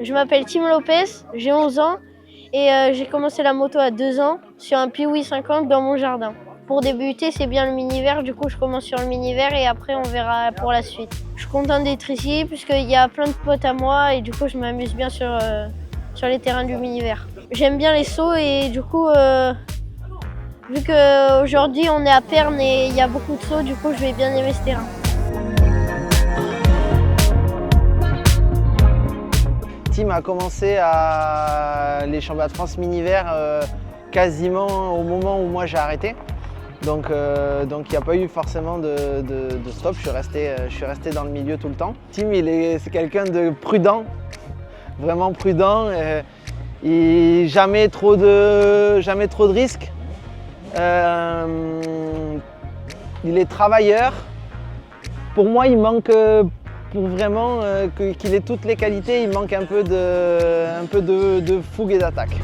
Je m'appelle Tim Lopez, j'ai 11 ans et j'ai commencé la moto à 2 ans sur un Piwi 50 dans mon jardin. Pour débuter, c'est bien le mini-vert, du coup je commence sur le mini-vert et après on verra pour la suite. Je suis contente d'être ici puisqu'il y a plein de potes à moi et du coup je m'amuse bien sur les terrains du mini-vert. J'aime bien les sauts et du coup, vu qu'aujourd'hui on est à Pernes et il y a beaucoup de sauts, du coup je vais bien aimer ce terrain. Tim a commencé à les championnats de France mini-vert quasiment au moment où moi j'ai arrêté. Donc il n'y a pas eu forcément de stop, je suis resté dans le milieu tout le temps. Tim, c'est quelqu'un de prudent, vraiment prudent, et jamais trop de risques. Il est travailleur. Pour moi, il manque, pour vraiment qu'il ait toutes les qualités, il manque un peu de fougue et d'attaque.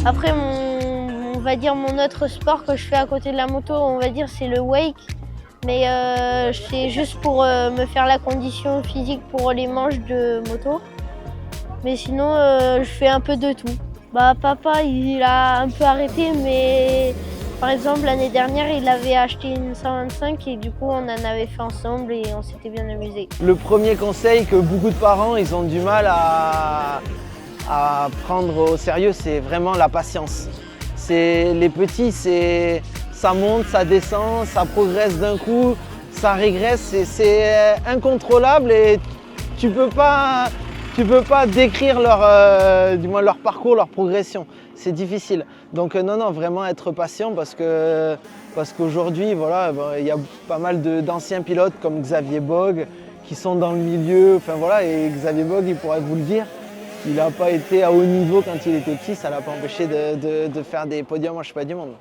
Après, on va dire mon autre sport que je fais à côté de la moto, on va dire c'est le wake. Mais c'est juste pour me faire la condition physique pour les manches de moto. Mais sinon, je fais un peu de tout. Papa, il a un peu arrêté, mais par exemple, l'année dernière, il avait acheté une 125 et du coup, on en avait fait ensemble et on s'était bien amusé. Le premier conseil que beaucoup de parents ils ont du mal à prendre au sérieux, c'est vraiment la patience. Les petits, ça monte, ça descend, ça progresse d'un coup, ça régresse, c'est incontrôlable et tu peux pas décrire leur parcours, leur progression. C'est difficile. Donc non, vraiment être patient parce qu'aujourd'hui, voilà, il y a pas mal d'anciens pilotes comme Xavier Bogue qui sont dans le milieu. Enfin voilà, et Xavier Bogue, il pourrait vous le dire. Il n'a pas été à haut niveau quand il était petit, ça ne l'a pas empêché de faire des podiums en championnat du monde.